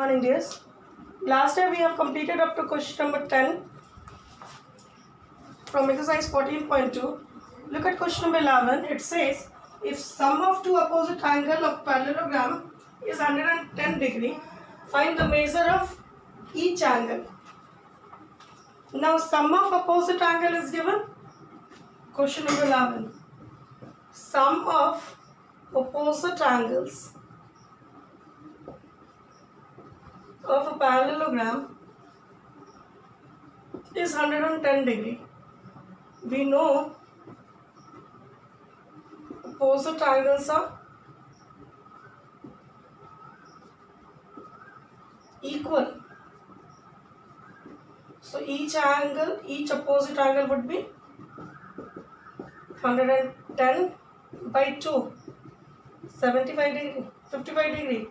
morning, dears. Last time we have completed up to question number 10 from exercise 14.2. Look at question number 11. It says, if sum of two opposite angle of parallelogram is 110 degree, find the measure of each angle. Now, sum of opposite angle is given. Question number 11. Sum of opposite angles of a parallelogram is 110 degree. We know opposite angles are equal. So each opposite angle would be 110 by 2, 75 degree, 55 degree.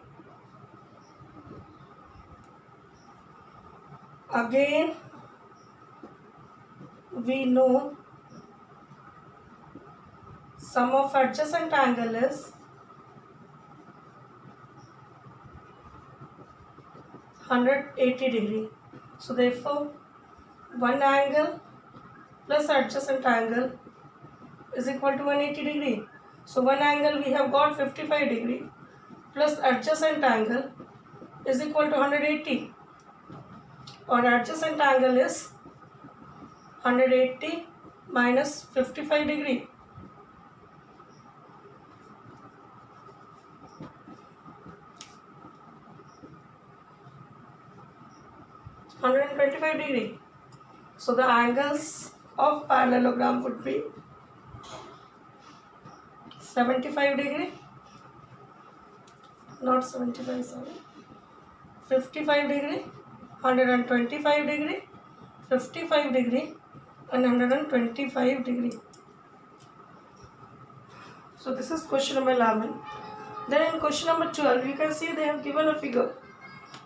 Again, we know sum of adjacent angle is 180 degree. So therefore, one angle plus adjacent angle is equal to 180 degree. So one angle we have got 55 degree plus adjacent angle is equal to 180. Or adjacent angle is 180 minus 55 degree. $125. So the angles of parallelogram would be 75 degree, not 75, sorry, 55 degree, 125 degree, 55 degree and 125 degree. So this is question number 11. Then in question number 12, you can see they have given a figure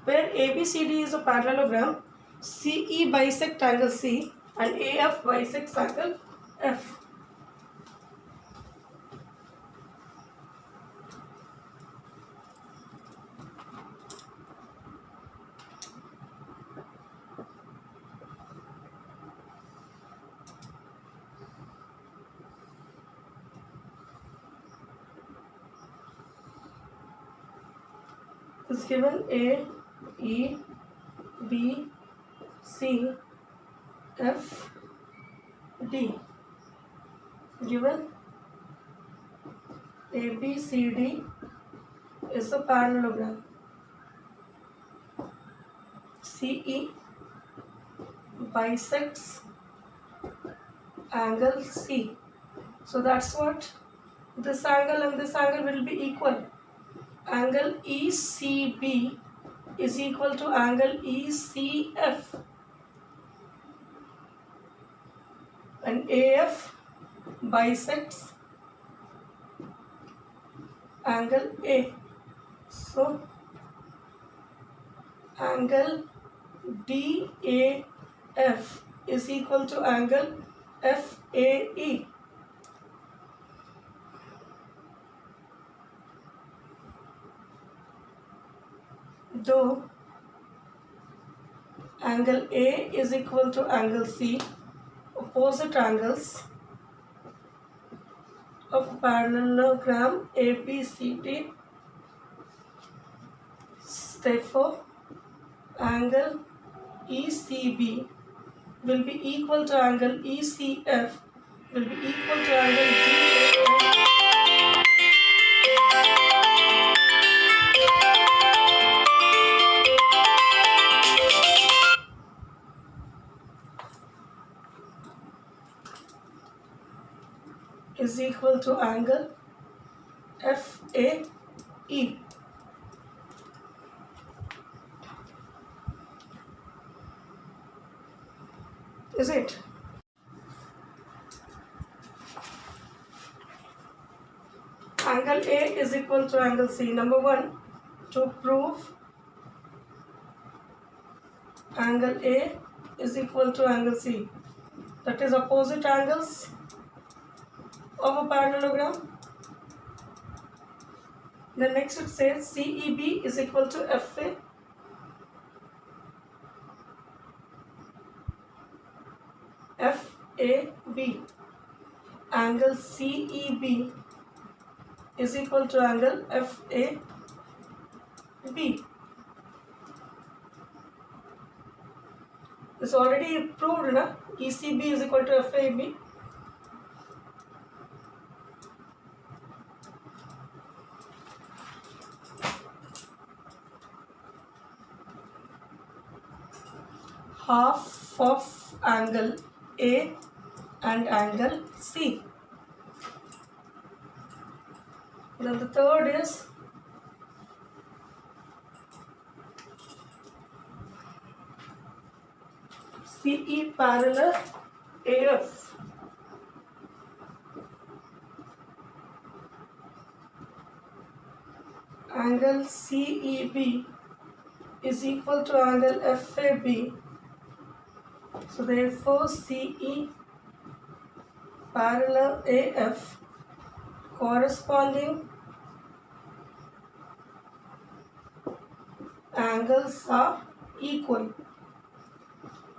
where ABCD is a parallelogram, CE bisect angle C and AF bisects angle F. Is given A, E, B, C, F, D. Given A, B, C, D is a parallelogram. CE bisects angle C. So that's what this angle and this angle will be equal. Angle ECB is equal to angle ECF and AF bisects angle A. So angle DAF is equal to angle FAE. Though angle A is equal to angle C, opposite angles of parallelogram ABCD, therefore angle ECB will be equal to angle ECF will be equal to angle DAF is equal to angle FAE. Is it? Angle A is equal to angle C. Number 1, to prove angle A is equal to angle C, that is opposite angles of a parallelogram. Then next it says CEB is equal to FA FAB. Angle CEB is equal to angle FAB. It's already proved, na? ECB is equal to FAB. Half of angle A and angle C. Then the third is CE parallel AF. Angle CEB is equal to angle FAB. So therefore CE parallel AF corresponding angles are equal.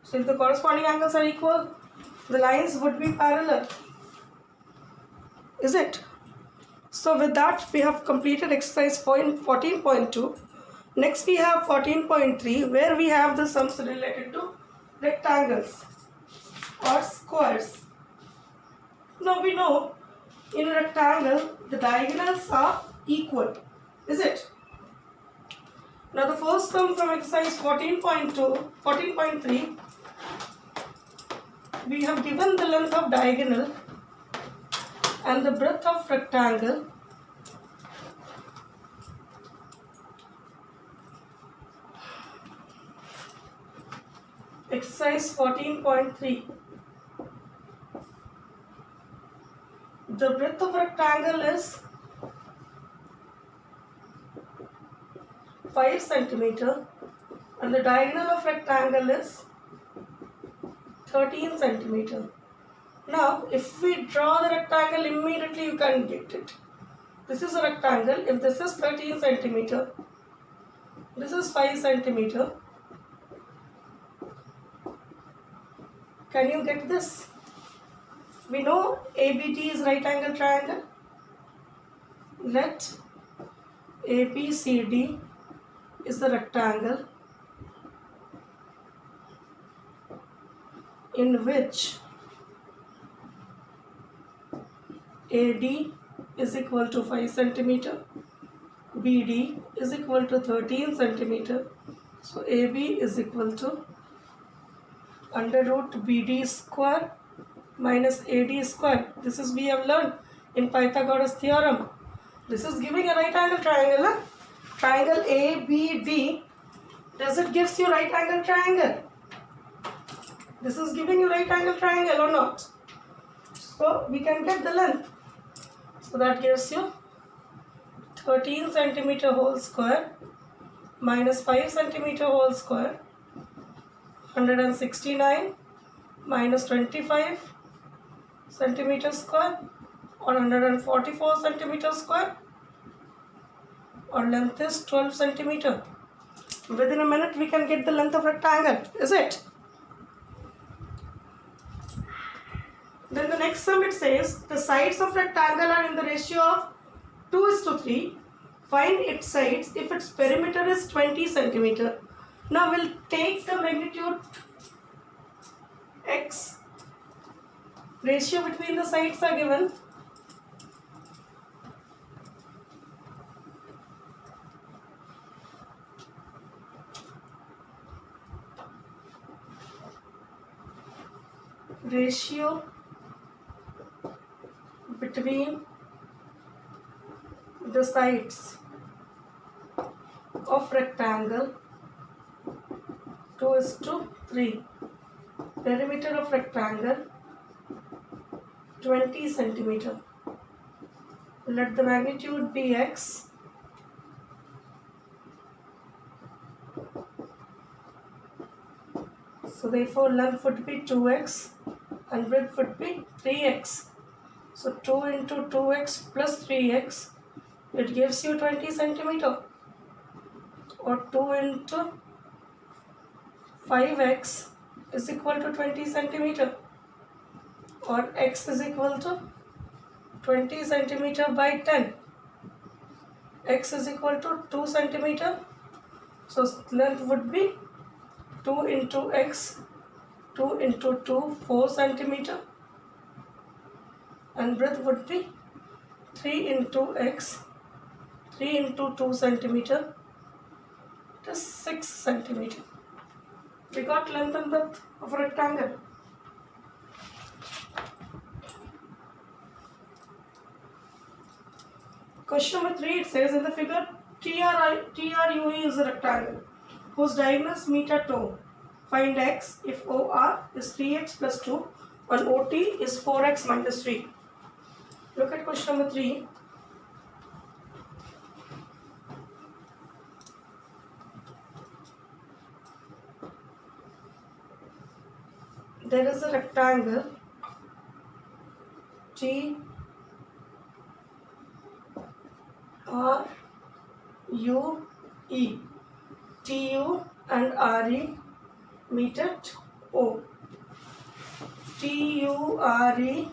So if the corresponding angles are equal, the lines would be parallel. Is it? So with that, we have completed exercise 14.2. Next we have 14.3, where we have the sums related to rectangles or squares. Now we know in a rectangle the diagonals are equal. Is it? Now the first sum from exercise 14.3, we have given the length of diagonal and the breadth of rectangle. Exercise 14.3. The breadth of rectangle is 5 centimeter and the diagonal of rectangle is 13 centimeter. Now if we draw the rectangle, immediately you can get it. This is a rectangle. If this is 13 centimeter, this is 5 centimeter. Can you get this? We know ABD is right angle triangle. Let ABCD is the rectangle in which AD is equal to 5 centimeter, BD is equal to 13 centimeter. So AB is equal to under root BD square minus AD square. This is we have learned in Pythagoras theorem. This is giving a right angle triangle. Huh? Triangle ABD. Does it gives you right angle triangle? This is giving you right angle triangle or not? So we can get the length. So that gives you 13 centimeter whole square minus 5 centimeter whole square. 169 minus 25 centimeter square or 144 centimeter square, or length is 12 centimeter. Within a minute we can get the length of rectangle, is it? Then the next sum, it says the sides of rectangle are in the ratio of 2:3. Find its sides if its perimeter is 20 centimeter. Now we'll take the magnitude x. Ratio between the sides are given. Ratio between the sides of rectangle 2:3. Perimeter of rectangle 20 centimeter. Let the magnitude be x. So therefore length would be 2x and breadth would be 3x. So 2 into 2x plus 3x, it gives you 20 centimeter, or 2 into 5x is equal to 20 centimeter. or x is equal to 20 centimeter by 10. X is equal to 2 centimeter. So length would be 2 into x, 2 into 2, 4 centimeter. And breadth would be 3 into x, 3 into 2 centimeter. It is 6 centimeter. We got length and breadth of a rectangle. Question number 3, it says in the figure TRUE is a rectangle whose diagonals meet at O. Find x if OR is 3x plus 2 and OT is 4x minus 3. Look at question number 3. There is a rectangle TRUE TU and RE meet at O. TURE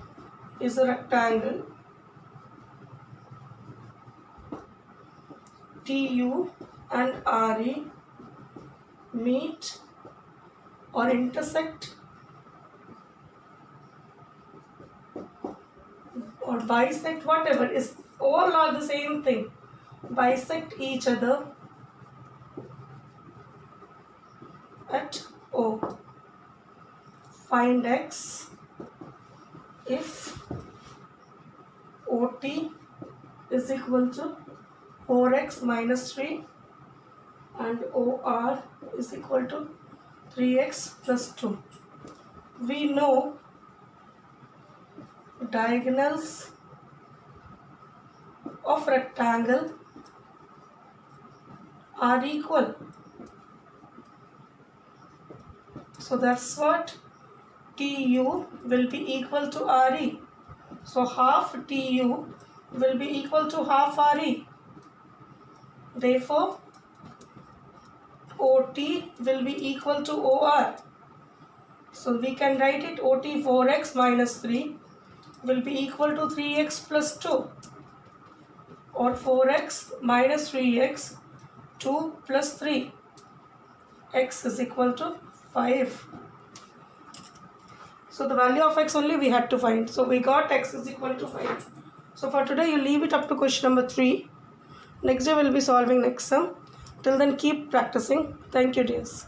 is a rectangle. TU and RE meet or intersect or bisect, whatever is, all are the same thing, bisect each other at O. Find x if OT is equal to 4x minus 3 and OR is equal to 3x plus 2. We know diagonals of rectangle are equal. So that's what TU will be equal to RE. So half TU will be equal to half RE. Therefore, OT will be equal to OR. So we can write it OT 4x minus 3 will be equal to 3x plus 2 or 4x minus 3x 2 plus 3. X is equal to 5. So the value of x only we had to find. So we got x is equal to 5. So for today you leave it up to question number 3. Next day we will be solving next sum. Till then keep practicing. Thank you dears.